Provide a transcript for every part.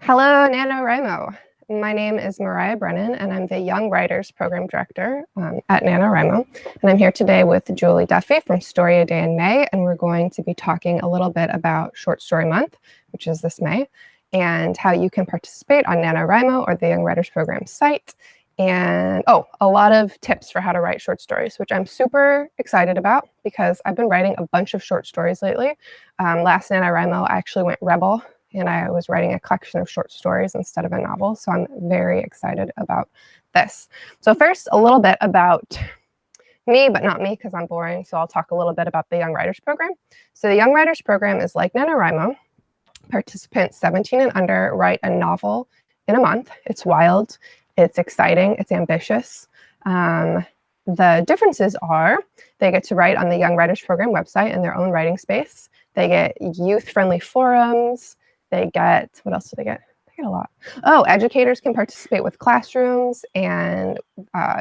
Hello, NaNoWriMo. My name is Marya Brennan, and I'm the Young Writers Program Director at NaNoWriMo. And I'm here today with Julie Duffy from StoryADay May, and we're going to be talking a little bit about Short Story Month, which is this May, and how you can participate on NaNoWriMo or the Young Writers Program site. And a lot of tips for how to write short stories, which I'm super excited about because I've been writing a bunch of short stories lately. Last NaNoWriMo, I actually went rebel and I was writing a collection of short stories instead of a novel. So I'm very excited about this. So first, a little bit about me, but not me because I'm boring. So I'll talk a little bit about the Young Writers Program. So the Young Writers Program is like NaNoWriMo. Participants 17 and under write a novel in a month. It's wild, it's exciting, it's ambitious. The differences are they get to write on the Young Writers Program website in their own writing space. They get youth-friendly forums. They get, what else do they get? They get a lot. Oh, educators can participate with classrooms and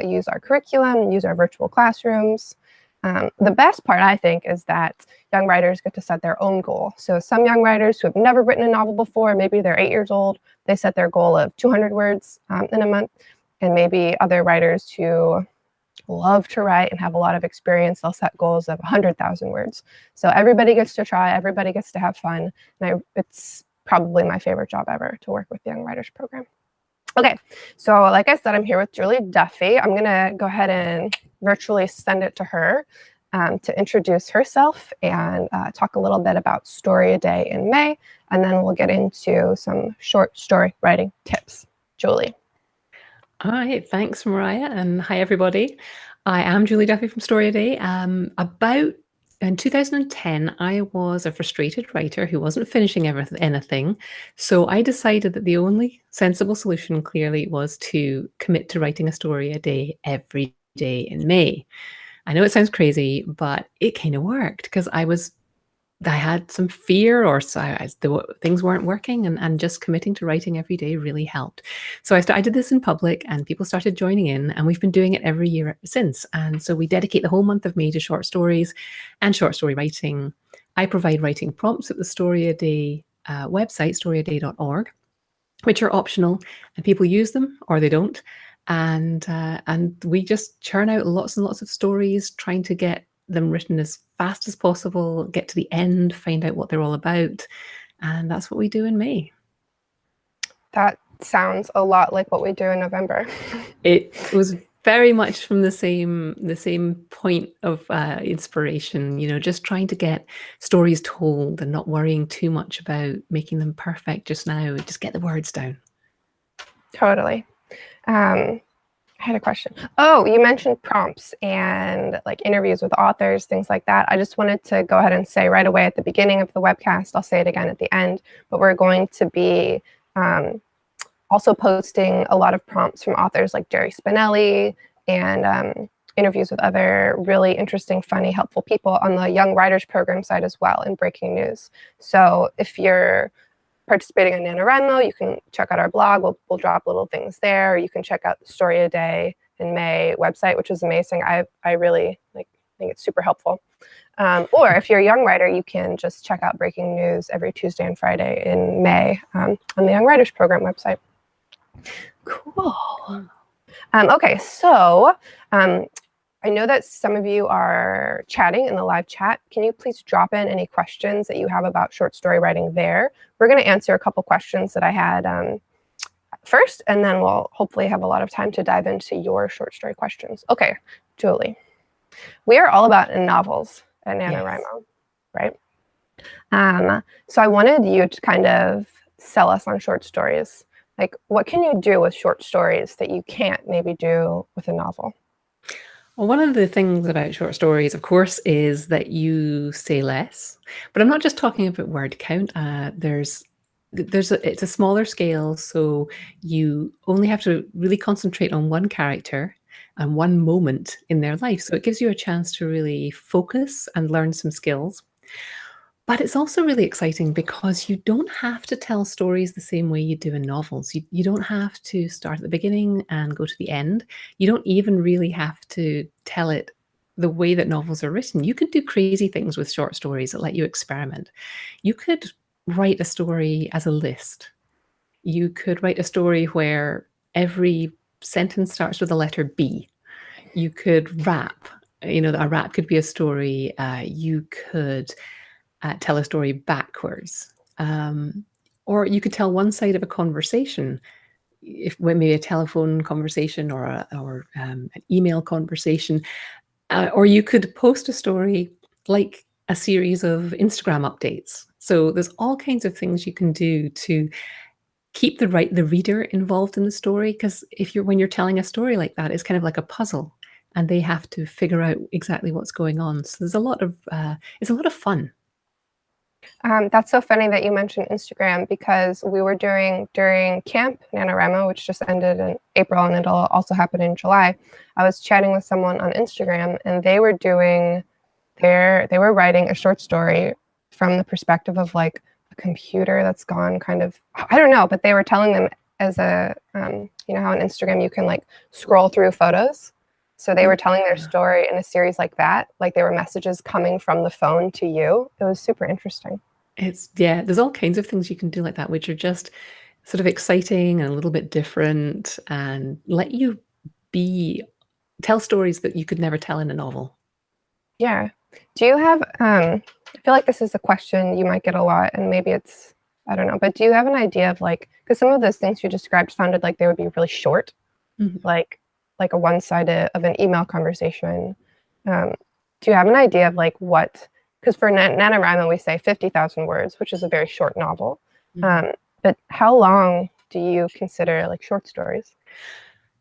use our curriculum, use our virtual classrooms. The best part, I think, is that young writers get to set their own goal. So some young writers who have never written a novel before, maybe they're 8 years old, they set their goal of 200 words in a month. And maybe other writers who love to write and have a lot of experience, they'll set goals of 100,000 words. So everybody gets to try, everybody gets to have fun. And it's probably my favorite job ever to work with the Young Writers Program. Okay, so like I said, I'm here with Julie Duffy. I'm gonna go ahead and virtually send it to her to introduce herself and talk a little bit about StoryADay in May, and then we'll get into some short story writing tips. Julie. All right, thanks, Marya, and hi, everybody. I am Julie Duffy from StoryADay. In 2010, I was a frustrated writer who wasn't finishing anything, so I decided that the only sensible solution clearly was to commit to writing a story a day every day in May. I know it sounds crazy, but it kind of worked because I had some fear or things weren't working, and just committing to writing every day really helped. So I did this in public and people started joining in, and we've been doing it every year since. And so we dedicate the whole month of May to short stories and short story writing. I provide writing prompts at the StoryADay website, storyaday.org, which are optional, and people use them or they don't. And we just churn out lots and lots of stories, trying to get them written as fast as possible, get to the end, find out what they're all about. And that's what we do in May. That sounds a lot like what we do in November. It was very much from the same point of inspiration, just trying to get stories told and not worrying too much about making them perfect just now. Just get the words down. Totally. I had a question. Oh, you mentioned prompts and like interviews with authors, things like that. I just wanted to go ahead and say right away at the beginning of the webcast, I'll say it again at the end, but we're going to be also posting a lot of prompts from authors like Jerry Spinelli and interviews with other really interesting, funny, helpful people on the Young Writers Program site as well in breaking news. So if you're participating in NaNoWriMo, you can check out our blog. We'll drop little things there. You can check out the StoryADay in May website, which is amazing. I really think it's super helpful. Or if you're a young writer, you can just check out breaking news every Tuesday and Friday in May on the Young Writers Program website. Cool. Okay, so I know that some of you are chatting in the live chat. Can you please drop in any questions that you have about short story writing there? We're going to answer a couple questions that I had first, and then we'll hopefully have a lot of time to dive into your short story questions. Okay, Julie. We are all about novels at NaNoWriMo, right? So I wanted you to kind of sell us on short stories. Like, what can you do with short stories that you can't maybe do with a novel? Well, one of the things about short stories, of course, is that you say less. But I'm not just talking about word count. It's a smaller scale, so you only have to really concentrate on one character and one moment in their life. So it gives you a chance to really focus and learn some skills. But it's also really exciting because you don't have to tell stories the same way you do in novels. You don't have to start at the beginning and go to the end. You don't even really have to tell it the way that novels are written. You can do crazy things with short stories that let you experiment. You could write a story as a list. You could write a story where every sentence starts with the letter B. You could rap. A rap could be a story. You could tell a story backwards. Or you could tell one side of a conversation, maybe a telephone conversation or an email conversation. Or you could post a story like a series of Instagram updates. So there's all kinds of things you can do to keep the reader involved in the story, because when you're telling a story like that, it's kind of like a puzzle, and they have to figure out exactly what's going on. So there's it's a lot of fun. That's so funny that you mentioned Instagram, because we were during Camp NaNoWriMo, which just ended in April, and it'll also happen in July. I was chatting with someone on Instagram, and they were writing a short story from the perspective of like a computer that's gone kind of, I don't know, but they were telling them as a, you know how on Instagram you can like scroll through photos. So they were telling their story in a series like that, like there were messages coming from the phone to you. It was super interesting. There's all kinds of things you can do like that, which are just sort of exciting and a little bit different, and let you tell stories that you could never tell in a novel. Yeah. Do you have, I feel like this is a question you might get a lot, and maybe it's, I don't know, but do you have an idea of like, because some of those things you described sounded like they would be really short, like a one-sided of an email conversation. Do you have an idea of like what, because for NaNoWriMo we say 50,000 words, which is a very short novel. But how long do you consider like short stories?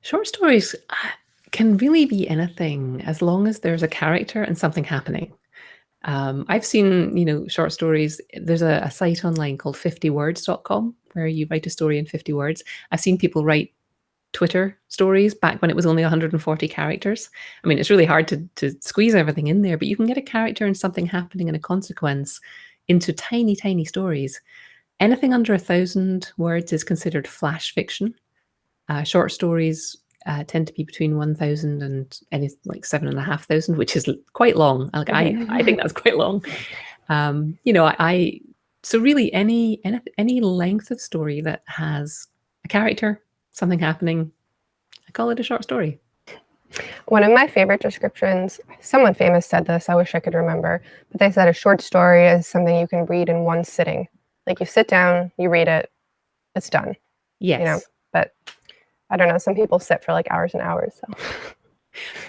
Short stories can really be anything, as long as there's a character and something happening. I've seen, short stories. There's a site online called 50words.com where you write a story in 50 words. I've seen people write Twitter stories back when it was only 140 characters. I mean, it's really hard to squeeze everything in there, but you can get a character and something happening and a consequence into tiny, tiny stories. Anything under 1,000 words is considered flash fiction. Short stories tend to be between 1,000 and like 7,500, which is quite long. Like I think that's quite long. So really any length of story that has a character, something happening, I call it a short story. One of my favorite descriptions, someone famous said this, I wish I could remember, but they said a short story is something you can read in one sitting. Like you sit down, you read it, it's done. Yes. But I don't know, some people sit for like hours and hours. So.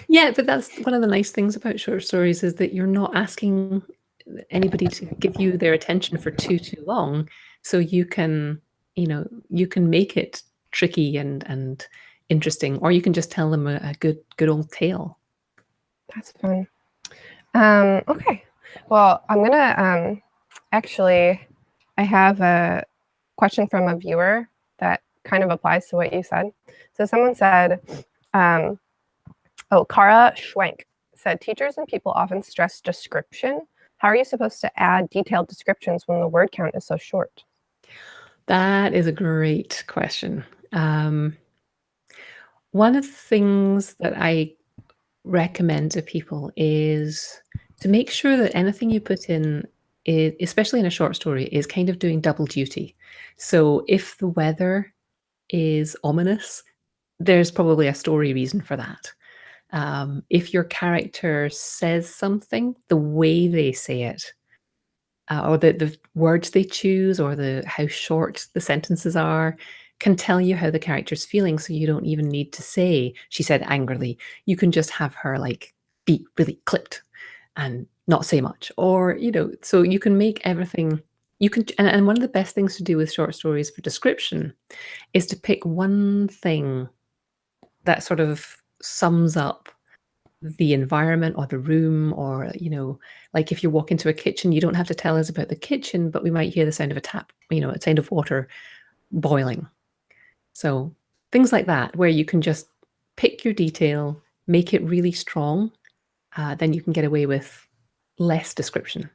Yeah, but that's one of the nice things about short stories, is that you're not asking anybody to give you their attention for too long. So you can make it tricky and interesting, or you can just tell them a good old tale. That's fun. Okay. Well, I'm gonna actually, I have a question from a viewer that kind of applies to what you said. So someone said, Kara Schwenk said, teachers and people often stress description. How are you supposed to add detailed descriptions when the word count is so short? That is a great question. One of the things that I recommend to people is to make sure that anything you put in, especially in a short story, is kind of doing double duty. So if the weather is ominous, there's probably a story reason for that. If your character says something, the way they say it, or the words they choose, or how short the sentences are, can tell you how the character's feeling. So you don't even need to say, she said angrily. You can just have her like be really clipped and not say much. Or, so you can make everything, and one of the best things to do with short stories for description is to pick one thing that sort of sums up the environment or the room, or like if you walk into a kitchen, you don't have to tell us about the kitchen, but we might hear the sound of a tap, a sound of water boiling. So things like that, where you can just pick your detail, make it really strong, then you can get away with less description.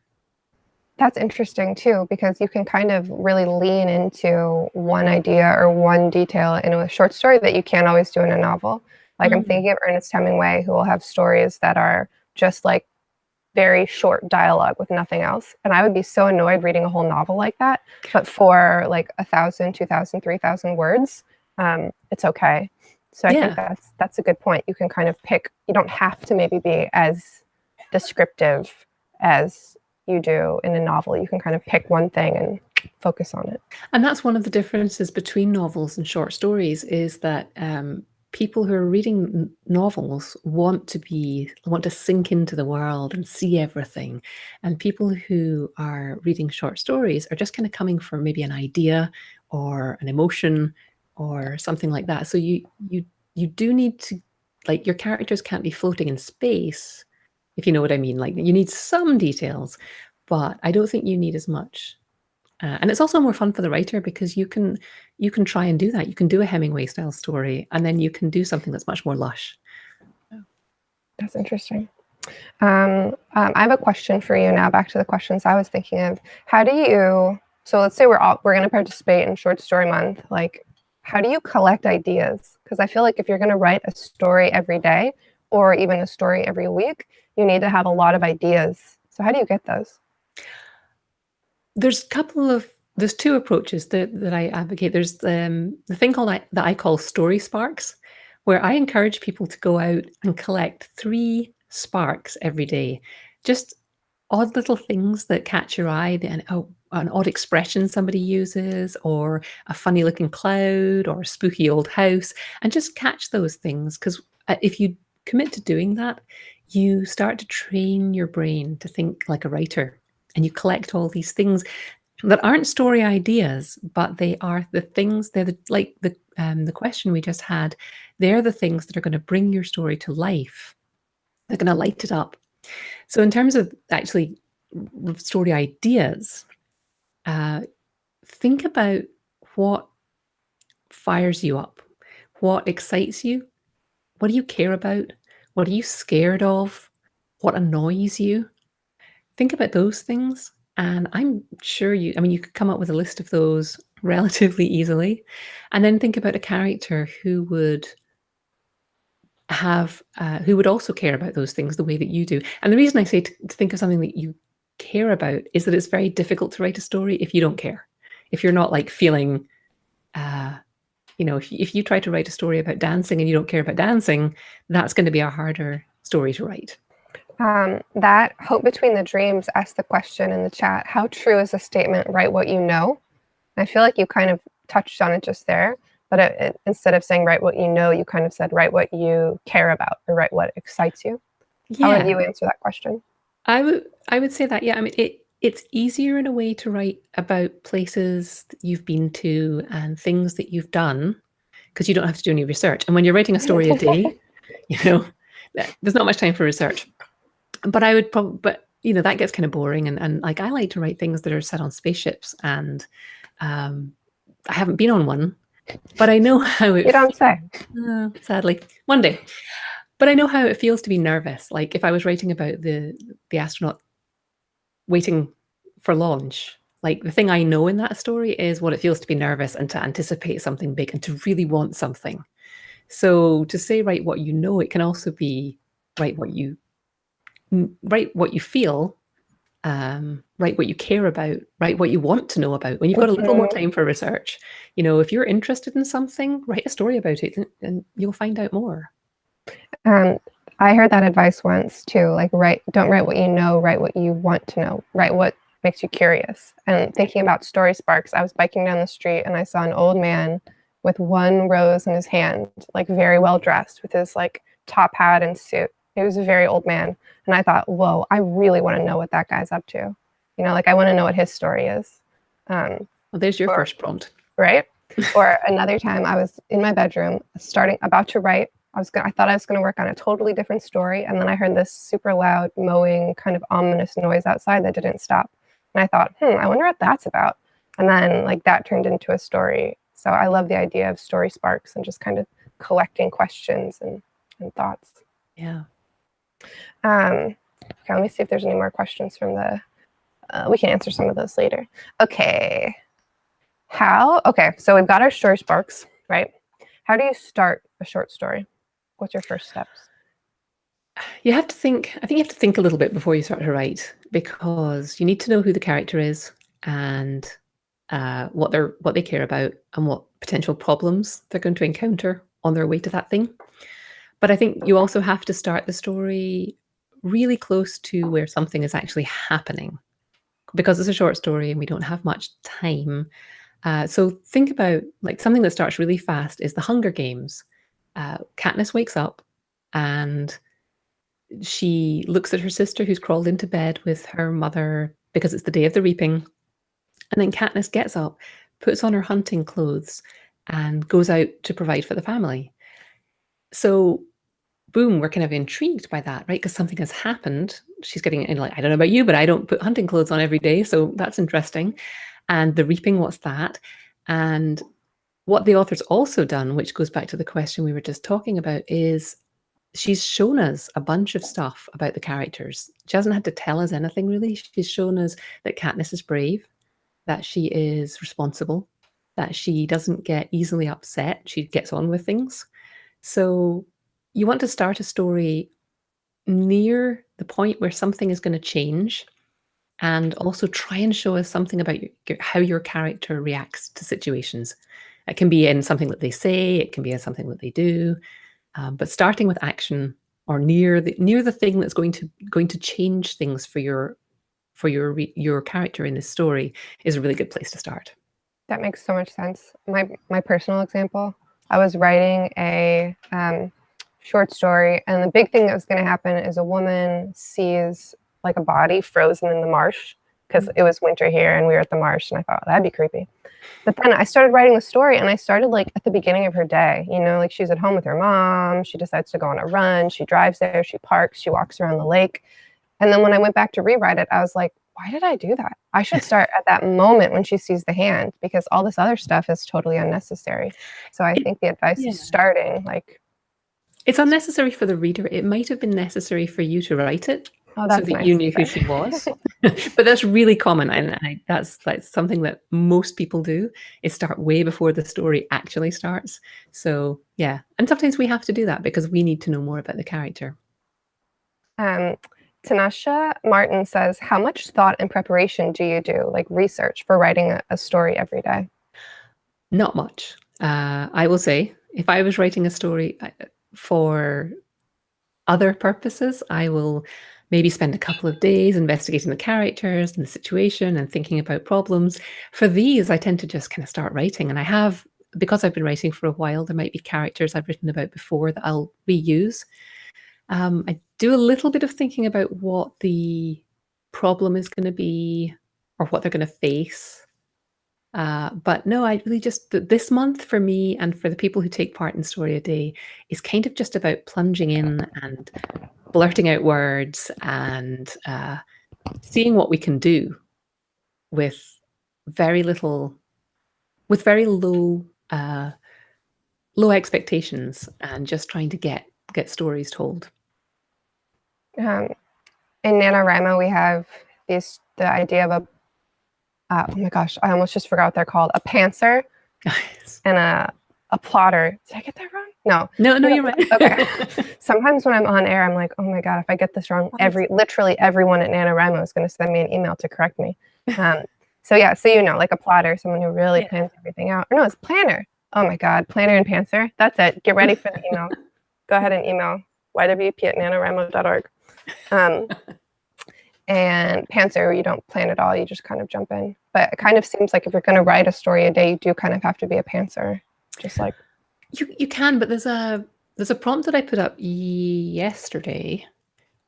That's interesting too, because you can kind of really lean into one idea or one detail in a short story that you can't always do in a novel. Like I'm thinking of Ernest Hemingway, who will have stories that are just like very short dialogue with nothing else. And I would be so annoyed reading a whole novel like that. But for like 1,000, 2,000, 3,000 words, it's okay. So I think that's a good point. You can kind of pick, you don't have to maybe be as descriptive as you do in a novel. You can kind of pick one thing and focus on it. And that's one of the differences between novels and short stories, is that people who are reading novels want to sink into the world and see everything. And people who are reading short stories are just kind of coming for maybe an idea or an emotion or something like that. So you do need to, like, your characters can't be floating in space, if you know what I mean. Like, you need some details, but I don't think you need as much. And it's also more fun for the writer, because you can try and do that. You can do a Hemingway style story, and then you can do something that's much more lush. That's interesting. I have a question for you now, back to the questions I was thinking of. How do you, so let's say we're going to participate in Short Story Month. Like, how do you collect ideas? Because I feel like if you're going to write a story every day, or even a story every week, you need to have a lot of ideas. So how do you get those? There's two approaches that I advocate. There's the thing that I call story sparks, where I encourage people to go out and collect 3 sparks every day. Just odd little things that catch your eye, an odd expression somebody uses, or a funny looking cloud, or a spooky old house, and just catch those things. Because if you commit to doing that, you start to train your brain to think like a writer. And you collect all these things that aren't story ideas, but they are the things. They're the question we just had. They're the things that are going to bring your story to life. They're going to light it up. So in terms of actually story ideas, think about what fires you up, what excites you, what do you care about, what are you scared of, what annoys you. Think about those things, and I'm sure you could come up with a list of those relatively easily. And then think about a character who would also care about those things the way that you do. And the reason I say to think of something that you care about is that it's very difficult to write a story if you don't care. If you're not like feeling, if you try to write a story about dancing and you don't care about dancing, that's going to be a harder story to write. That Hope Between the Dreams asked the question in the chat, how true is the statement, write what you know? I feel like you kind of touched on it just there, but instead of saying write what you know, you kind of said write what you care about, or write what excites you. Yeah. How would you answer that question? I would say that, yeah. I mean, it's easier in a way to write about places that you've been to and things that you've done, because you don't have to do any research. And when you're writing a story a day, there's not much time for research. But I would that gets kind of boring. And like, I like to write things that are set on spaceships, and I haven't been on one, but I know how it. You don't say. Sadly, one day. But I know how it feels to be nervous. Like, if I was writing about the astronaut waiting for launch, like, the thing I know in that story is what it feels to be nervous and to anticipate something big and to really want something. So to say write what you know, it can also be write what you feel, write what you care about, write what you want to know about. When you've got a little more time for research, if you're interested in something, write a story about it, and you'll find out more. I heard that advice once too, like don't write what you know, write what you want to know, write what makes you curious. And thinking about story sparks, I was biking down the street and I saw an old man with one rose in his hand, like very well dressed with his like top hat and suit. He was a very old man. And I thought, whoa, I really want to know what that guy's up to. Like, I want to know what his story is. Well, there's your first prompt. Right? Or another time I was in my bedroom about to write. I thought I was going to work on a totally different story. And then I heard this super loud mowing, kind of ominous noise outside that didn't stop. And I thought, I wonder what that's about. And then like that turned into a story. So I love the idea of story sparks and just kind of collecting questions and thoughts. Yeah. Okay, let me see if there's any more questions from we can answer some of those later. Okay. So we've got our story sparks, right? How do you start a short story? What's your first steps? You have to think, I think you have to think a little bit before you start to write, because you need to know who the character is and what they care about and what potential problems they're going to encounter on their way to that thing. But I think you also have to start the story really close to where something is actually happening, because it's a short story and we don't have much time. So think about, like, something that starts really fast is the Hunger Games. Katniss wakes up and she looks at her sister who's crawled into bed with her mother because it's the day of the reaping. And then Katniss gets up, puts on her hunting clothes, and goes out to provide for the family. So, boom, we're kind of intrigued by that, right? Because something has happened. She's getting, and like, I don't know about you, but I don't put hunting clothes on every day. So that's interesting. And the reaping, what's that? And what the author's also done, which goes back to the question we were just talking about, is she's shown us a bunch of stuff about the characters. She hasn't had to tell us anything really. She's shown us that Katniss is brave, that she is responsible, that she doesn't get easily upset. She gets on with things. So you want to start a story near the point where something is going to change, and also try and show us something about how your character reacts to situations. It can be in something that they say, it can be in something that they do, but starting with action or near the thing that's going to change things for your character in this story is a really good place to start. That makes so much sense. My personal example, I was writing a short story, and the big thing that was going to happen is a woman sees like a body frozen in the marsh, because it was winter here and we were at the marsh, and I thought, that'd be creepy. But then I started writing the story, and I started like at the beginning of her day, like she's at home with her mom, she decides to go on a run, she drives there, she parks, she walks around the lake. And then when I went back to rewrite it, I was like, why did I do that? I should start at that moment when she sees the hand, because all this other stuff is totally unnecessary. So I think the advice is starting like... It's unnecessary for the reader. It might have been necessary for you to write it, so that nice you knew who she was. But that's really common, and that's something that most people do, is start way before the story actually starts. So yeah, and sometimes we have to do that because we need to know more about the character. Tanasha Martin says, how much thought and preparation do you do, like research, for writing a story every day? Not much. I will say, if I was writing a story for other purposes, I will maybe spend a couple of days investigating the characters and the situation and thinking about problems. For these, I tend to just kind of start writing. And I have, because I've been writing for a while, there might be characters I've written about before that I'll reuse. I do a little bit of thinking about what the problem is going to be or what they're going to face. But no, I really just, this month for me and for the people who take part in StoryADay is kind of just about plunging in and blurting out words and seeing what we can do with very little, with very low expectations, and just trying to get stories told. In NaNoWriMo, we have the idea of a oh my gosh, I almost just forgot what they're called. A pantser and a plotter. Did I get that wrong? No, you're right. Okay. Sometimes when I'm on air, I'm like, oh my God, if I get this wrong, literally everyone at NaNoWriMo is going to send me an email to correct me. So yeah, so like a plotter, someone who really plans everything out. Or no, it's planner. Oh my God, planner and pantser. That's it. Get ready for the email. Go ahead and email YWP@nanowrimo.org. And pantser, you don't plan at all, you just kind of jump in. But it kind of seems like if you're going to write a story a day, you do kind of have to be a pantser. Just like you can, but there's a prompt that I put up yesterday,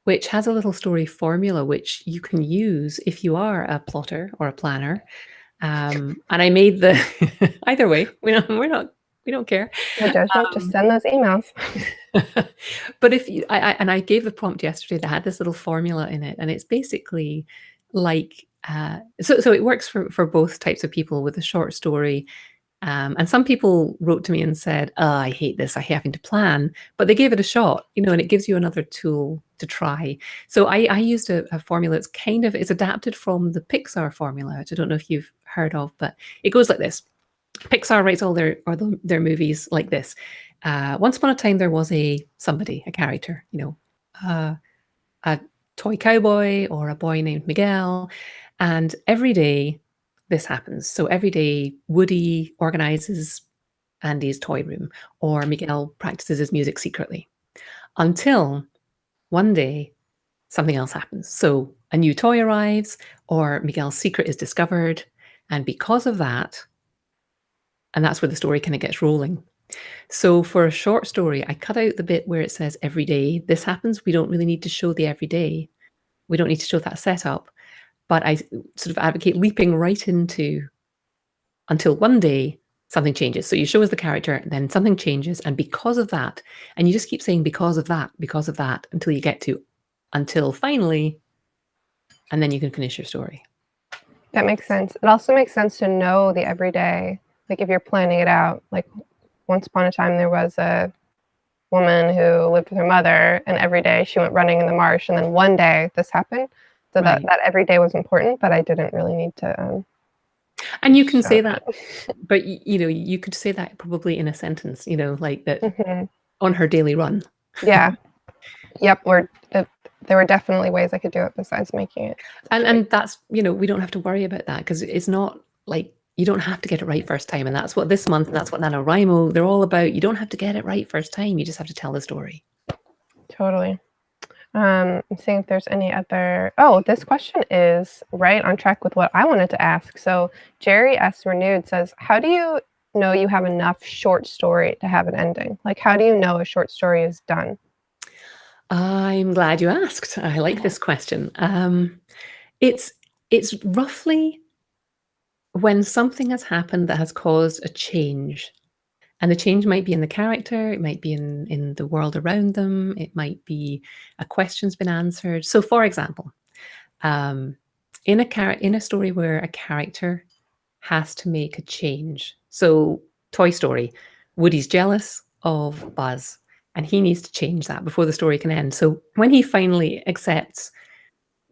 which has a little story formula which you can use if you are a plotter or a planner. And I made the either way, we don't care. No judgment, just send those emails. But if you, I gave the prompt yesterday that had this little formula in it, and it's basically like so it works for both types of people with a short story. And some people wrote to me and said, oh, I hate this, I hate having to plan, but they gave it a shot, and it gives you another tool to try. So I used a formula. It's adapted from the Pixar formula, which I don't know if you've heard of, but it goes like this. Pixar writes all their movies like this. Once upon a time, there was a character, a toy cowboy or a boy named Miguel. And every day this happens. So every day Woody organizes Andy's toy room, or Miguel practices his music secretly, until one day something else happens. So a new toy arrives, or Miguel's secret is discovered. And because of that, and that's where the story kind of gets rolling. So for a short story, I cut out the bit where it says every day this happens. We don't really need to show the everyday. We don't need to show that setup. But I sort of advocate leaping right into until one day something changes. So you show us the character, then something changes. And because of that, and you just keep saying because of that, until you get to until finally, and then you can finish your story. That makes sense. It also makes sense to know the everyday, like if you're planning it out, like once upon a time there was a woman who lived with her mother, and every day she went running in the marsh, and then one day this happened. So Right. that every day was important, but I didn't really need to. And you can say that, but you could say that probably in a sentence, like that on her daily run. Yeah. Yep. There were definitely ways I could do it besides making it. And that's, we don't have to worry about that, because it's not like you don't have to get it right first time. And that's what this month, and that's what NaNoWriMo, they're all about. You don't have to get it right first time. You just have to tell the story. Totally. I'm seeing if there's any other. Oh, this question is right on track with what I wanted to ask. So Jerry S. Renewed says, how do you know you have enough short story to have an ending? Like, how do you know a short story is done? I'm glad you asked. I like this question. It's roughly when something has happened that has caused a change. And the change might be in the character, it might be in the world around them, it might be a question's been answered. So for example, in a story where a character has to make a change. So Toy Story, Woody's jealous of Buzz, and he needs to change that before the story can end. So when he finally accepts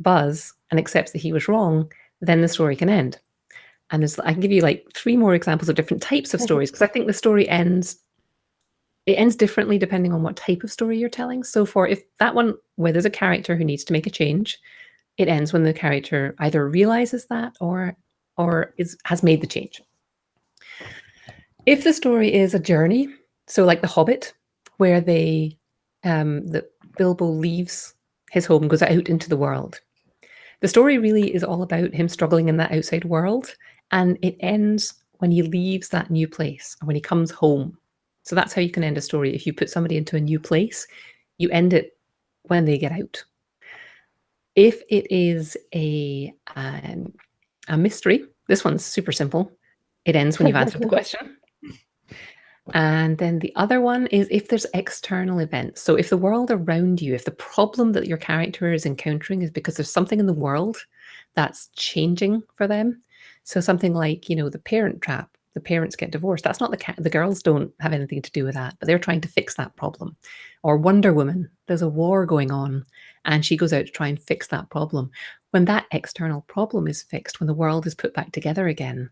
Buzz and accepts that he was wrong, then the story can end. And I can give you like 3 more examples of different types of stories, because I think the story ends differently depending on what type of story you're telling. So if that one where there's a character who needs to make a change, it ends when the character either realizes that or has made the change. If the story is a journey, so like The Hobbit, where the Bilbo leaves his home and goes out into the world, the story really is all about him struggling in that outside world, and it ends when he leaves that new place and when he comes home. So that's how you can end a story. If you put somebody into a new place, you end it when they get out. If it is a mystery, this one's super simple. It ends when you've answered the question. And then the other one is if there's external events. So if the world around you, if the problem that your character is encountering is because there's something in the world that's changing for them. So something like, the parent trap, the parents get divorced. That's not the girls don't have anything to do with that, but they're trying to fix that problem. Or Wonder Woman, there's a war going on and she goes out to try and fix that problem. When that external problem is fixed, when the world is put back together again,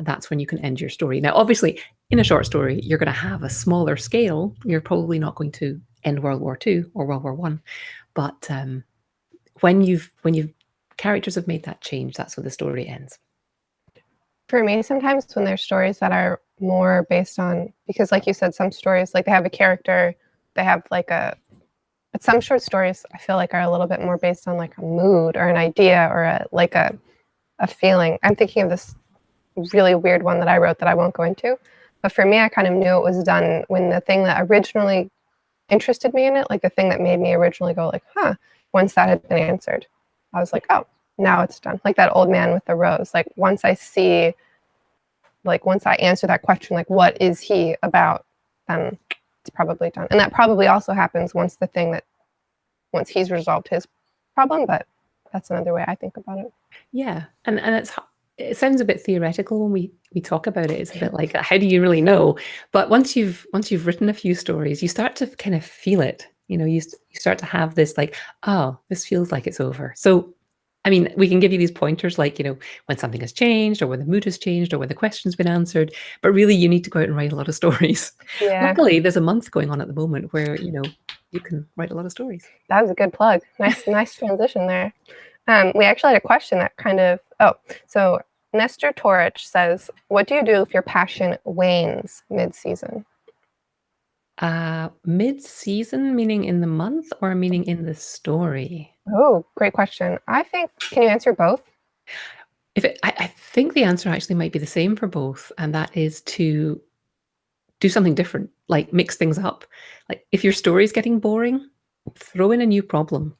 that's when you can end your story. Now, obviously, in a short story, you're going to have a smaller scale. You're probably not going to end World War II or World War I. But when characters have made that change, that's when the story ends. For me, sometimes when there's stories that are more based on, because like you said, some stories, like they have a character, they have like but some short stories I feel like are a little bit more based on like a mood or an idea or a feeling. I'm thinking of this really weird one that I wrote that I won't go into. But for me, I kind of knew it was done when the thing that originally interested me in it, like the thing that made me originally go like, huh, once that had been answered, I was like, oh, now it's done. Like that old man with the rose. Like once I answer that question, like what is he about, then it's probably done. And that probably also happens once he's resolved his problem, but that's another way I think about it. Yeah. And it sounds a bit theoretical when we talk about it. It's a bit like, how do you really know? But once you've written a few stories, you start to kind of feel it. You start to have this like, oh, this feels like it's over. So, I mean, we can give you these pointers like, when something has changed or when the mood has changed or when the question's been answered, but really you need to go out and write a lot of stories. Yeah. Luckily, there's a month going on at the moment where, you can write a lot of stories. That was a good plug. Nice transition there. We actually had a question that kind of, so Nestor Torich says, what do you do if your passion wanes mid-season? Mid-season, meaning in the month or meaning in the story? Oh, great question. I think, can you answer both? I think the answer actually might be the same for both, and that is to do something different, like mix things up. Like if your story is getting boring, throw in a new problem.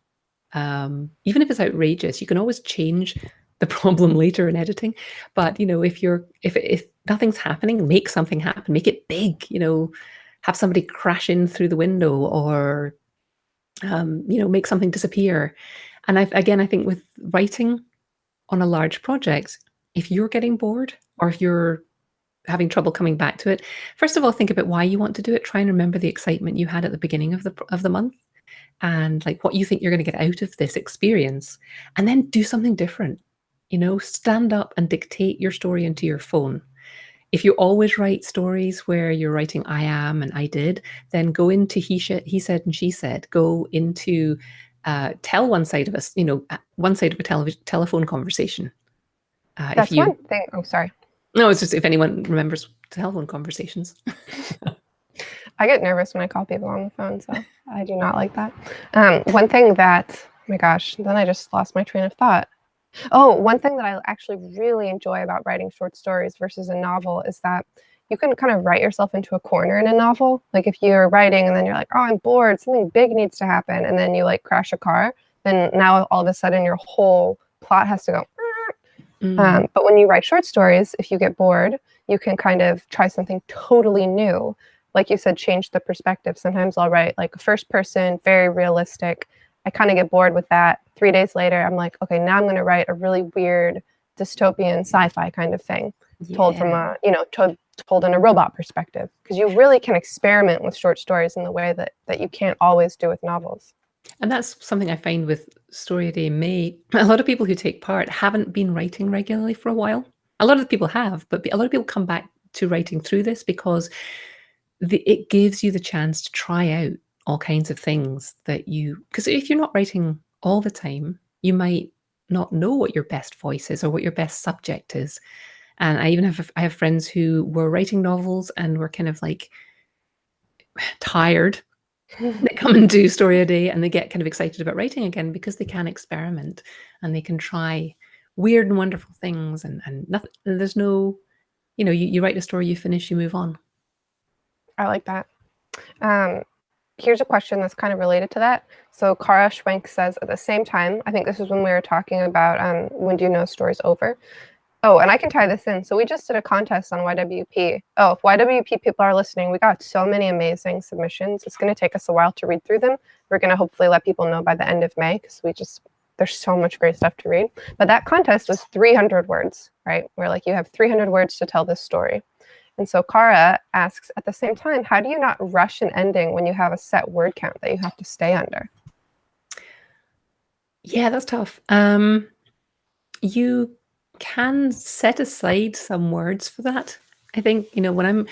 Even if it's outrageous, you can always change the problem later in editing. But if nothing's happening, make something happen. Make it big. Have somebody crash in through the window, or make something disappear. And I think with writing on a large project, if you're getting bored or if you're having trouble coming back to it, first of all, think about why you want to do it. Try and remember the excitement you had at the beginning of the month, and like what you think you're going to get out of this experience, and then do something different. Stand up and dictate your story into your phone. If you always write stories where you're writing I am and I did, then go into he said and she said. Go into tell one side of us, one side of a telephone conversation. That's one thing. Oh, sorry. No, it's just if anyone remembers telephone conversations. I get nervous when I call people on the phone, so I do not like that. One thing that, oh my gosh, then I just lost my train of thought. Oh, one thing that I actually really enjoy about writing short stories versus a novel is that you can kind of write yourself into a corner in a novel. Like if you're writing and then you're like, oh, I'm bored, something big needs to happen, and then you like crash a car, then now all of a sudden your whole plot has to go. But when you write short stories, if you get bored, you can kind of try something totally new. Like you said, change the perspective. Sometimes I'll write like a first person, very realistic. I kind of get bored with that. 3 days later, I'm like, okay, now I'm going to write a really weird dystopian sci-fi kind of thing, told from a, told in a robot perspective. Because you really can experiment with short stories in the way that you can't always do with novels. And that's something I find with StoryADay May. A lot of people who take part haven't been writing regularly for a while. A lot of the people have, but a lot of people come back to writing through this because it gives you the chance to try out all kinds of things because if you're not writing all the time, you might not know what your best voice is or what your best subject is. And I have friends who were writing novels and were kind of like tired. They come and do StoryADay and they get kind of excited about writing again because they can experiment and they can try weird and wonderful things, and nothing. There's no, you write a story, you finish, you move on. I like that. Here's a question that's kind of related to that. So Kara Schwenk says, at the same time, I think this is when we were talking about when do you know a story's over. Oh, and I can tie this in. So we just did a contest on YWP. Oh, if YWP people are listening, we got so many amazing submissions. It's going to take us a while to read through them. We're going to hopefully let people know by the end of May because there's so much great stuff to read. But that contest was 300 words, right? Where like you have 300 words to tell this story. And so Kara asks, at the same time, how do you not rush an ending when you have a set word count that you have to stay under? Yeah, that's tough. You can set aside some words for that. I think, when I'm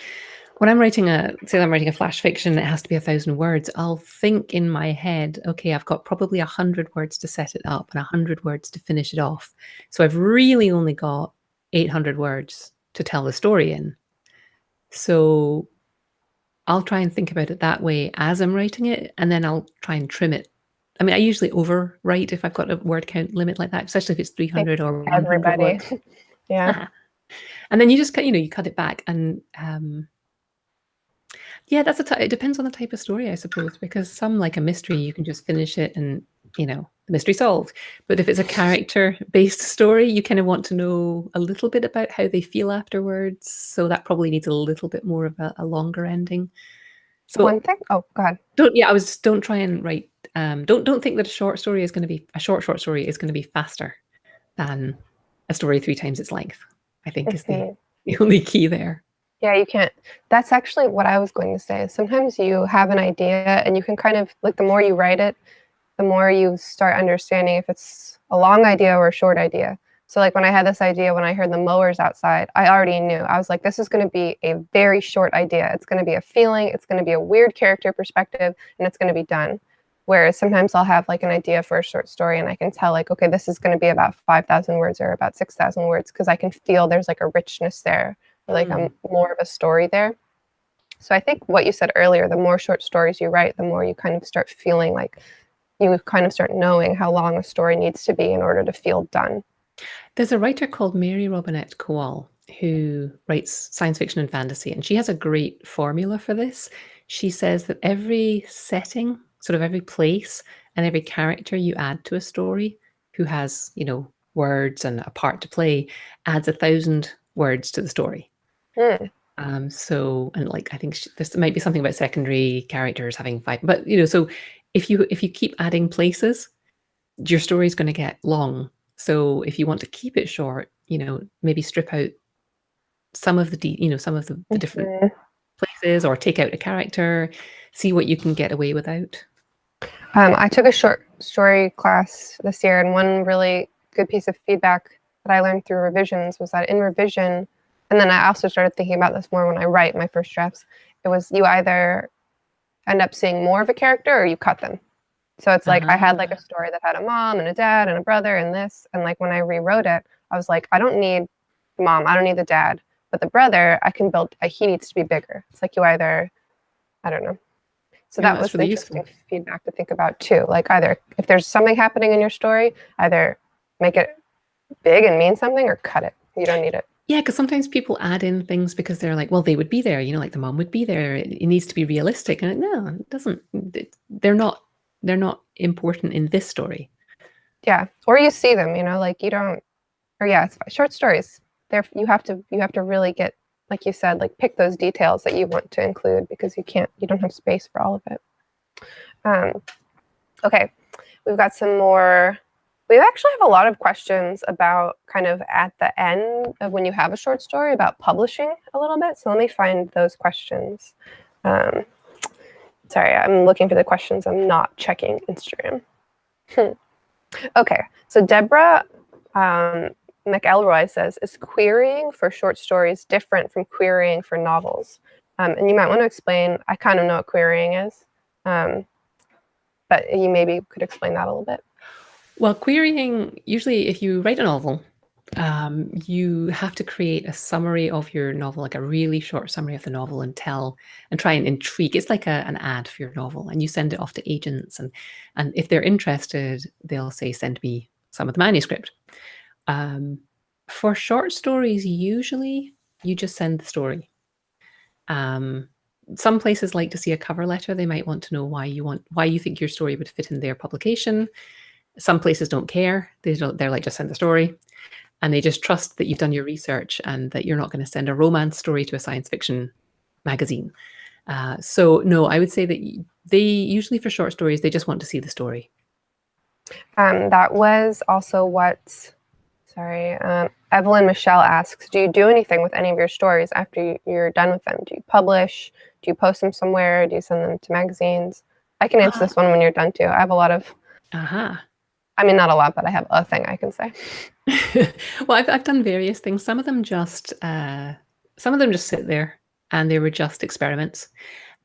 writing I'm writing a flash fiction, it has to be 1,000 words. I'll think in my head, okay, I've got probably 100 words to set it up and 100 words to finish it off. So I've really only got 800 words to tell the story in. So I'll try and think about it that way as I'm writing it, and then I'll try and trim it. I mean, I usually overwrite if I've got a word count limit like that, especially if it's 300 or 100 everybody. words. Yeah. And then you just you cut it back, and yeah, it depends on the type of story, I suppose, because some, like a mystery, you can just finish it and the mystery solved. But if it's a character-based story, you kind of want to know a little bit about how they feel afterwards. So that probably needs a little bit more of a longer ending. So one thing. Oh, go ahead. Don't try and write. Don't think that a short story is going to be faster than a story 3 times its length. I think is the only key there. Yeah, you can't. That's actually what I was going to say. Sometimes you have an idea and you can kind of, like, the more you write it, the more you start understanding if it's a long idea or a short idea. So like when I had this idea, when I heard the mowers outside, I already knew. I was like, this is going to be a very short idea. It's going to be a feeling. It's going to be a weird character perspective, and it's going to be done. Whereas sometimes I'll have like an idea for a short story and I can tell like, okay, this is going to be about 5,000 words or about 6,000 words because I can feel there's like a richness there, or like more of a story there. So I think what you said earlier, the more short stories you write, the more you kind of start feeling like you kind of start knowing how long a story needs to be in order to feel done. There's a writer called Mary Robinette Kowal who writes science fiction and fantasy, and she has a great formula for this. She says that every setting, sort of every place, and every character you add to a story who has, you know, words and a part to play adds 1,000 words to the story. So, and like, I think this might be something about secondary characters having 5, but you know, so if you keep adding places, your story is going to get long. So if you want to keep it short, you know, maybe strip out some of the, some of the different places, or take out a character, see what you can get away without. I took a short story class this year, and one really good piece of feedback that I learned through revisions was that in revision, and then I also started thinking about this more when I write my first drafts, it was you either end up seeing more of a character or you cut them. So it's like I had like a story that had a mom and a dad and a brother and this, and like when I rewrote it, I was like, I don't need mom, I don't need the dad, but the brother, I can build, he needs to be bigger. It's like you either, I don't know. So that was really interesting feedback to think about too. Like either if there's something happening in your story, either make it big and mean something or cut it. You don't need it. Yeah, because sometimes people add in things because they're like, well, they would be there, you know, like the mom would be there. It needs to be realistic. And no, it doesn't. They're not important in this story. Yeah. Or you see them, you know, like you don't, or yeah, it's short stories. You have to really get, like you said, like pick those details that you want to include because you don't have space for all of it. Okay, we've got some more. We actually have a lot of questions about kind of at the end of when you have a short story about publishing a little bit. So let me find those questions. Sorry, I'm looking for the questions. I'm not checking Instagram. Okay, so Deborah McElroy says, is querying for short stories different from querying for novels? And you might want to explain, I kind of know what querying is, but you maybe could explain that a little bit. Well, querying, usually if you write a novel, you have to create a summary of your novel, like a really short summary of the novel, and try and intrigue. It's like an ad for your novel, and you send it off to agents, and if they're interested, they'll say, send me some of the manuscript. For short stories, usually you just send the story. Some places like to see a cover letter. They might want to know why you think your story would fit in their publication. Some places don't care. They're like, just send the story. And they just trust that you've done your research and that you're not going to send a romance story to a science fiction magazine. So no, I would say that they usually, for short stories, they just want to see the story. That was also what, Evelyn Michelle asks, do you do anything with any of your stories after you're done with them? Do you publish? Do you post them somewhere? Do you send them to magazines? I can answer this one when you're done too. I have a lot of... I mean, not a lot, but I have a thing I can say. Well, I've done various things. Some of them just sit there, and they were just experiments.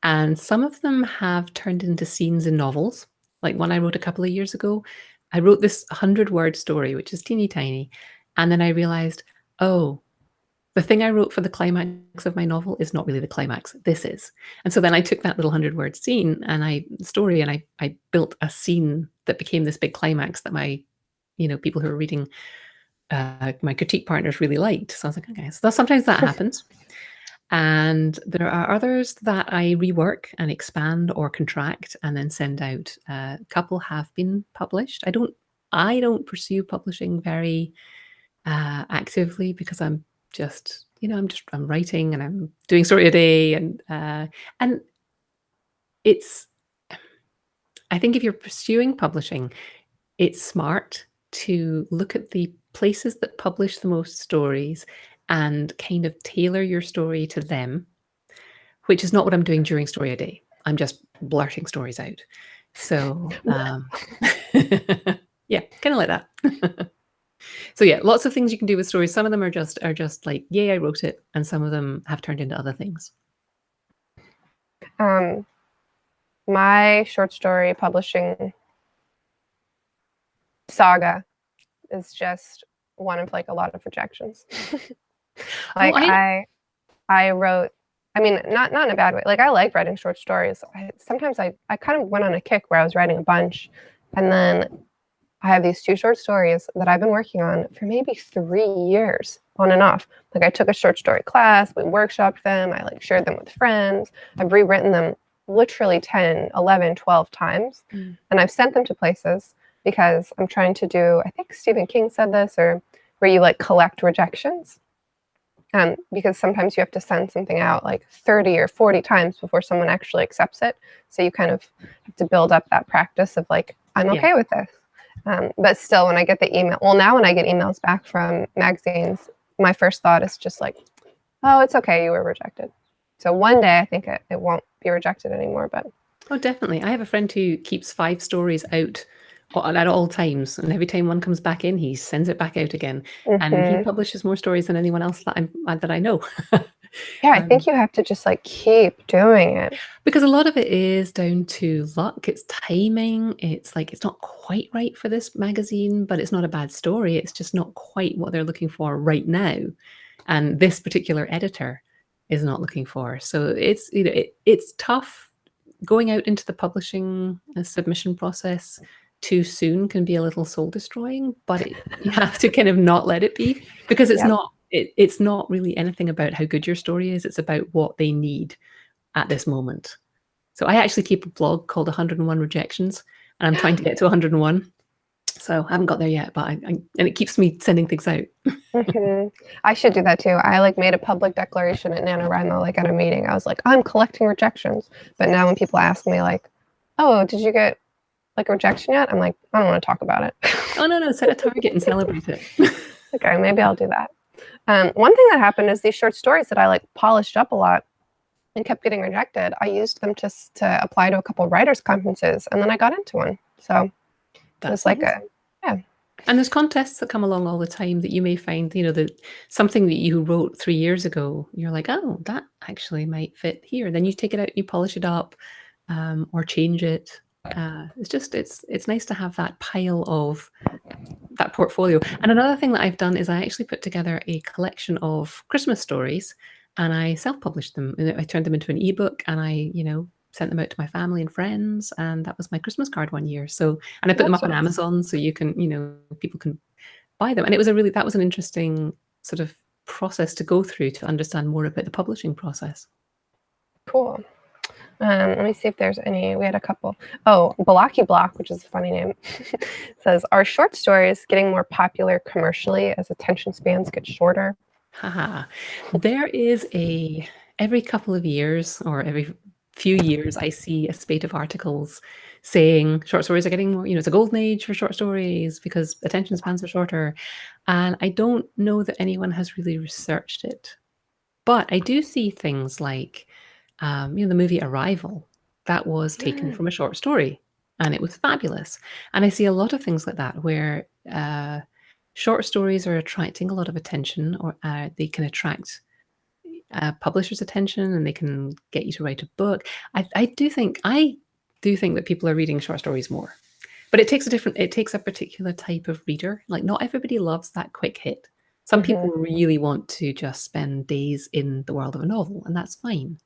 And some of them have turned into scenes in novels. Like one I wrote a couple of years ago, I wrote this 100-word story, which is teeny tiny. And then I realized, oh, the thing I wrote for the climax of my novel is not really the climax. This is. And so then I took that little 100-word scene and I built a scene that became this big climax that my, people who were reading, my critique partners really liked. So I was like, okay, so sometimes that happens. And there are others that I rework and expand or contract and then send out. A couple have been published. I don't pursue publishing very actively because I'm just, I'm writing and I'm doing StoryADay, and it's, I think if you're pursuing publishing, it's smart to look at the places that publish the most stories and kind of tailor your story to them, which is not what I'm doing during StoryADay. I'm just blurting stories out. So yeah, kind of like that. So yeah, lots of things you can do with stories. Some of them are just like, yay, I wrote it, and some of them have turned into other things. My short story publishing saga is just one of like a lot of rejections. Like I wrote, I mean, not in a bad way. Like I like writing short stories. Sometimes I kind of went on a kick where I was writing a bunch, and then I have these 2 short stories that I've been working on for maybe 3 years on and off. Like I took a short story class, we workshopped them, I like shared them with friends. I've rewritten them literally 10, 11, 12 times. And I've sent them to places because I'm trying to do, I think Stephen King said this, or where you like collect rejections. Because sometimes you have to send something out like 30 or 40 times before someone actually accepts it. So you kind of have to build up that practice of like, I'm okay with this. But still, when I get the email, well, now when I get emails back from magazines, my first thought is just like, oh, it's okay, you were rejected. So one day I think it won't be rejected anymore. But oh, definitely. I have a friend who keeps 5 stories out at all times, and every time one comes back in, he sends it back out again, and he publishes more stories than anyone else that I know. Yeah, I think you have to just like keep doing it. Because a lot of it is down to luck. It's timing. It's like, it's not quite right for this magazine, but it's not a bad story. It's just not quite what they're looking for right now. And this particular editor is not looking for. So it's, it's tough. Going out into the publishing submission process too soon can be a little soul destroying, but you have to kind of not let it be, because it's not, it's not really anything about how good your story is. It's about what they need at this moment. So I actually keep a blog called 101 Rejections, and I'm trying to get to 101. So I haven't got there yet, but and it keeps me sending things out. I should do that too. I like made a public declaration at NaNoWriMo, like at a meeting. I was like, I'm collecting rejections. But now when people ask me like, oh, did you get like a rejection yet? I'm like, I don't want to talk about it. Oh, no, set a target and celebrate it. Okay, maybe I'll do that. One thing that happened is these short stories that I like polished up a lot and kept getting rejected, I used them just to apply to a couple of writers' conferences, and then I got into one. So it was like And there's contests that come along all the time that you may find, that something that you wrote 3 years ago, you're like, oh, that actually might fit here. Then you take it out, you polish it up, or change it. It's nice to have that pile of that portfolio. And another thing that I've done is I actually put together a collection of Christmas stories, and I self-published them. I turned them into an ebook, and I, sent them out to my family and friends, and that was my Christmas card one year. So, and I put them up on Amazon, so you can, people can buy them. And it was that was an interesting sort of process to go through to understand more about the publishing process. Cool. Let me see if there's any. We had a couple. Oh, Blocky Block, which is a funny name, says, are short stories getting more popular commercially as attention spans get shorter? Haha. There is every couple of years or every few years, I see a spate of articles saying short stories are getting more, it's a golden age for short stories because attention spans are shorter. And I don't know that anyone has really researched it. But I do see things like, the movie Arrival, that was taken from a short story, and it was fabulous. And I see a lot of things like that where short stories are attracting a lot of attention, or they can attract publishers' attention, and they can get you to write a book. I do think that people are reading short stories more, but it takes a particular type of reader. Like, not everybody loves that quick hit. Some people really want to just spend days in the world of a novel, and that's fine.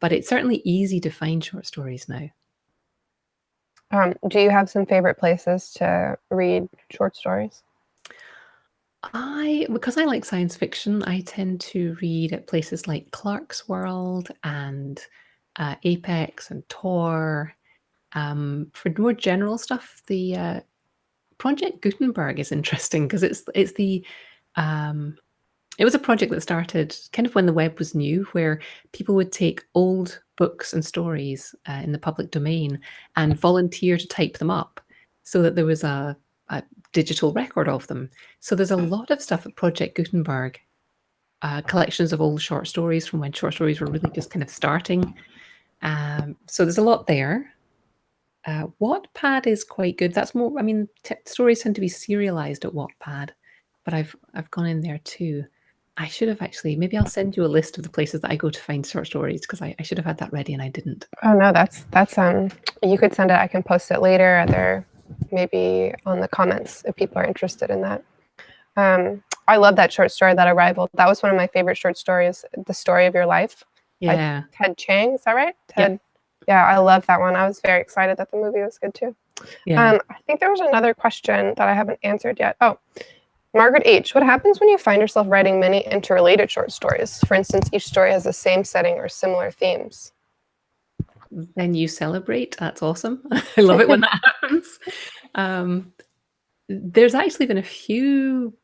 But it's certainly easy to find short stories now. Do you have some favorite places to read short stories? Because I like science fiction, I tend to read at places like Clark's World and Apex and Tor. For more general stuff, the Project Gutenberg is interesting because it was a project that started kind of when the web was new, where people would take old books and stories in the public domain and volunteer to type them up so that there was a digital record of them. So there's a lot of stuff at Project Gutenberg, collections of old short stories from when short stories were really just kind of starting. So there's a lot there. Wattpad is quite good. That's more, stories tend to be serialized at Wattpad. but I've gone in there too. I should have actually, maybe I'll send you a list of the places that I go to find short stories, because I should have had that ready and I didn't. Oh no, that's you could send it. I can post it later, either maybe on the comments if people are interested in that. I love that short story, That Arrival. That was one of my favorite short stories, The Story of Your Life. Yeah. By Ted Chiang, is that right? Ted. Yep. Yeah, I love that one. I was very excited that the movie was good too. Yeah. I think there was another question that I haven't answered yet. Oh, Margaret H., what happens when you find yourself writing many interrelated short stories? For instance, each story has the same setting or similar themes. Then you celebrate. That's awesome. I love it when that happens. There's actually been a few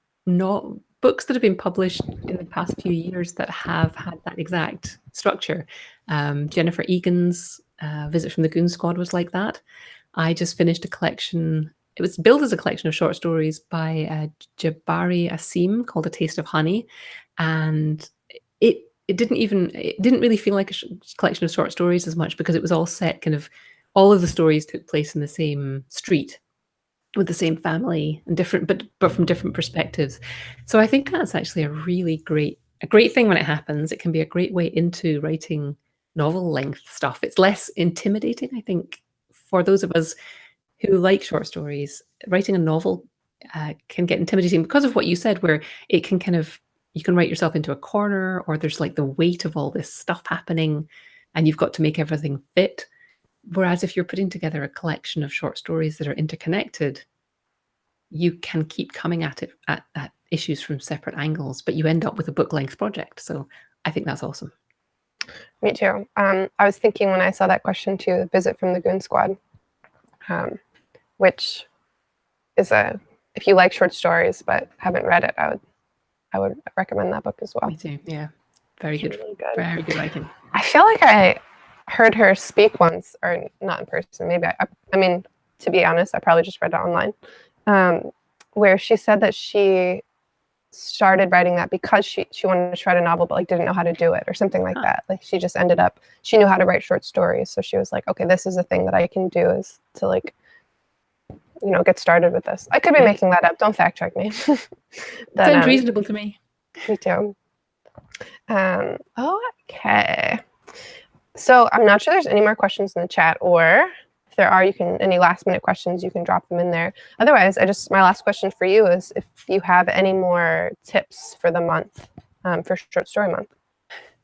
books that have been published in the past few years that have had that exact structure. Jennifer Egan's Visit from the Goon Squad was like that. I just finished a collection. It was billed as a collection of short stories by Jabari Asim called A Taste of Honey. And it didn't really feel like a collection of short stories as much, because it was all set all of the stories took place in the same street with the same family and different, but from different perspectives. So I think that's actually a great thing when it happens. It can be a great way into writing novel length stuff. It's less intimidating, I think, for those of us who like short stories. Writing a novel can get intimidating because of what you said, where it can you can write yourself into a corner, or there's like the weight of all this stuff happening and you've got to make everything fit. Whereas if you're putting together a collection of short stories that are interconnected, you can keep coming at it at issues from separate angles, but you end up with a book-length project. So I think that's awesome. Me too. I was thinking when I saw that question too, Visit from the Goon Squad, which is if you like short stories but haven't read it, I would recommend that book as well. Me too. Yeah, very good. Really good. Very good writing. I feel like I heard her speak once, or not in person. Maybe I mean, to be honest, I probably just read it online, where she said that she started writing that because she wanted to write a novel, but like didn't know how to do it or something like that. Like she just ended up, she knew how to write short stories, so she was like, okay, this is a thing that I can do, is to like, get started with this. I could be making that up. Don't fact check me. That sounds reasonable to me. Me too. Okay. So I'm not sure there's any more questions in the chat, or if there are, any last minute questions, you can drop them in there. Otherwise, my last question for you is if you have any more tips for the month, for Short Story Month.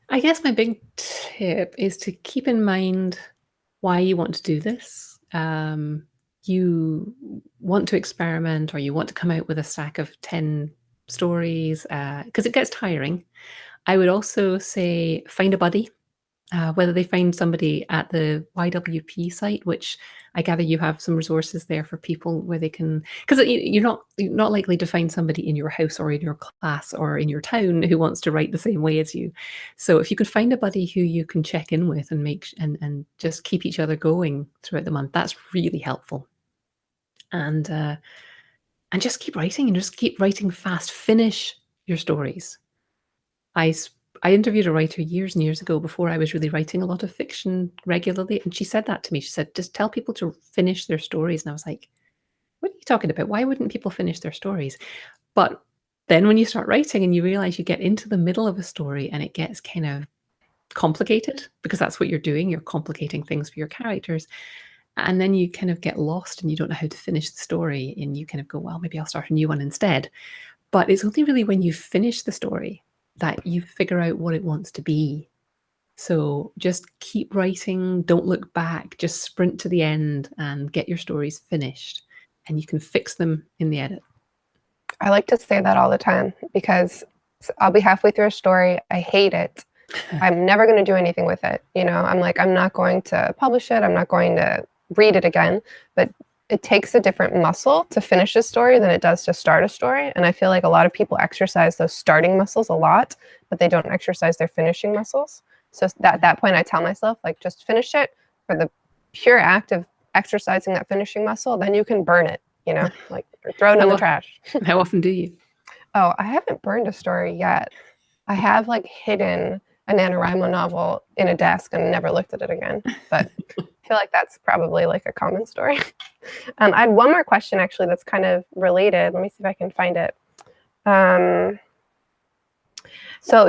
I guess my big tip is to keep in mind why you want to do this. You want to experiment, or you want to come out with a stack of 10 stories, because it gets tiring. I would also say find a buddy, whether they find somebody at the YWP site, which I gather you have some resources there for people where they can, because you're not likely to find somebody in your house or in your class or in your town who wants to write the same way as you. So if you could find a buddy who you can check in with and and just keep each other going throughout the month, that's really helpful. And just keep writing, and just keep writing fast. Finish your stories. I interviewed a writer years and years ago, before I was really writing a lot of fiction regularly, and she said that to me. She said, just tell people to finish their stories. And I was like, what are you talking about? Why wouldn't people finish their stories? But then when you start writing and you realize you get into the middle of a story and it gets kind of complicated, because that's what you're doing. You're complicating things for your characters. And then you kind of get lost and you don't know how to finish the story, and you kind of go, well, maybe I'll start a new one instead. But it's only really when you finish the story that you figure out what it wants to be. So just keep writing, don't look back, just sprint to the end and get your stories finished, and you can fix them in the edit. I like to say that all the time, because I'll be halfway through a story, I hate it, I'm never going to do anything with it. I'm like, I'm not going to publish it, I'm not going to read it again. But it takes a different muscle to finish a story than it does to start a story. And I feel like a lot of people exercise those starting muscles a lot, but they don't exercise their finishing muscles. So at that point, I tell myself, like, just finish it for the pure act of exercising that finishing muscle. Then you can burn it, like throw it in the trash. How often do you? Oh, I haven't burned a story yet. I have like hidden a NaNoWriMo novel in a desk and never looked at it again. But I feel like that's probably like a common story. I had one more question actually that's kind of related. Let me see if I can find it. So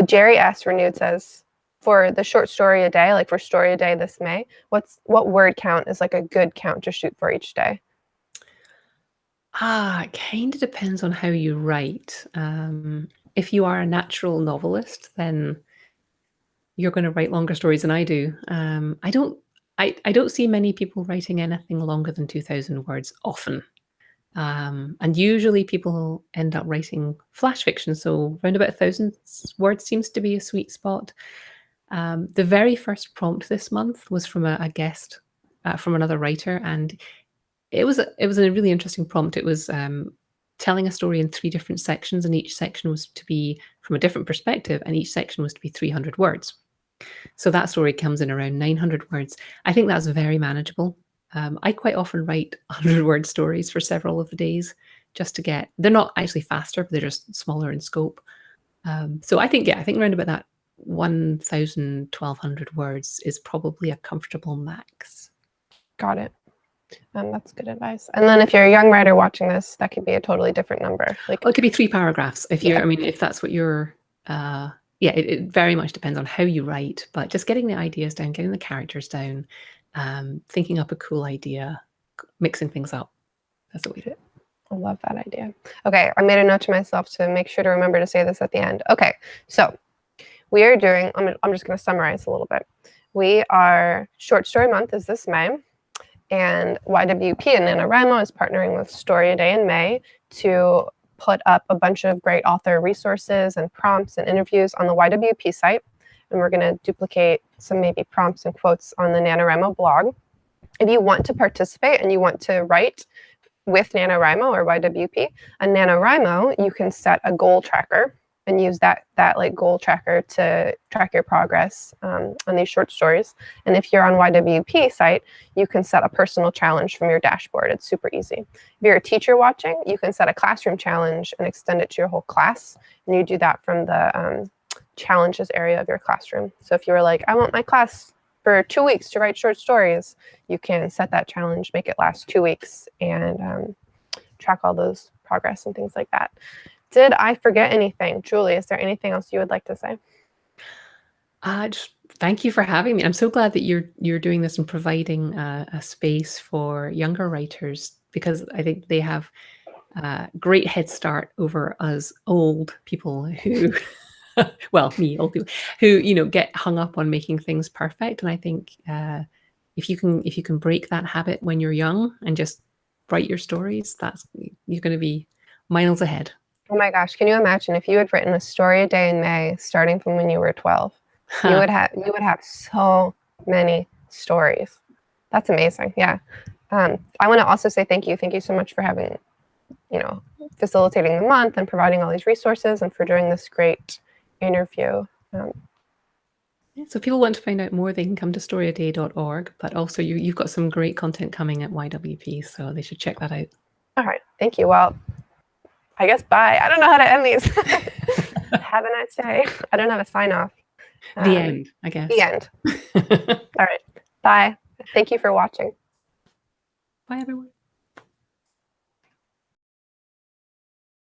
Jerry S. Renewed says, for the short story a day, like for story a day this May, what word count is like a good count to shoot for each day? It kind of depends on how you write. If you are a natural novelist, then you're going to write longer stories than I do. I don't see many people writing anything longer than 2,000 words often. And usually people end up writing flash fiction. So around about 1,000 words seems to be a sweet spot. The very first prompt this month was from a guest from another writer, and it was a really interesting prompt. It was telling a story in 3 different sections, and each section was to be from a different perspective, and each section was to be 300 words. So that story comes in around 900 words. I think that's very manageable. I quite often write 100-word stories for several of the days just to get, they're not actually faster, but they're just smaller in scope. So I think around about that 1,000, 1,200 words is probably a comfortable max. Got it. That's good advice. And then if you're a young writer watching this, that could be a totally different number. Like, well, it could be 3 paragraphs. If you're, I mean, if that's what you're, it very much depends on how you write, but just getting the ideas down, getting the characters down, thinking up a cool idea, mixing things up. That's the way to do it. I love that idea. Okay, I made a note to myself to make sure to remember to say this at the end. Okay, so we are doing, I'm just going to summarize a little bit. We are, Short Story Month is this May, and YWP and NaNoWriMo is partnering with StoryADay in May to put up a bunch of great author resources and prompts and interviews on the YWP site. And we're going to duplicate some maybe prompts and quotes on the NaNoWriMo blog. If you want to participate and you want to write with NaNoWriMo or YWP, on NaNoWriMo, you can set a goal tracker and use that like goal tracker to track your progress on these short stories. And if you're on YWP site, you can set a personal challenge from your dashboard. It's super easy. If you're a teacher watching, you can set a classroom challenge and extend it to your whole class. And you do that from the challenges area of your classroom. So if you were like, I want my class for 2 weeks to write short stories, you can set that challenge, make it last 2 weeks, and track all those progress and things like that. Did I forget anything? Julie, is there anything else you would like to say? Just thank you for having me. I'm so glad that you're doing this and providing a space for younger writers, because I think they have a great head start over us old people who, well, me, old people, who get hung up on making things perfect. And I think if you can break that habit when you're young and just write your stories, you're going to be miles ahead. Oh my gosh, can you imagine if you had written a story a day in May starting from when you were 12? You would have so many stories. That's amazing. Yeah. I want to also say thank you. Thank you so much for having, facilitating the month and providing all these resources and for doing this great interview. So if people want to find out more, they can come to storyaday.org, but also you've got some great content coming at YWP, so they should check that out. All right. Thank you. Well, I guess bye. I don't know how to end these. Have a nice day. I don't have a sign off. The end, I guess. The end. All right. Bye. Thank you for watching. Bye, everyone.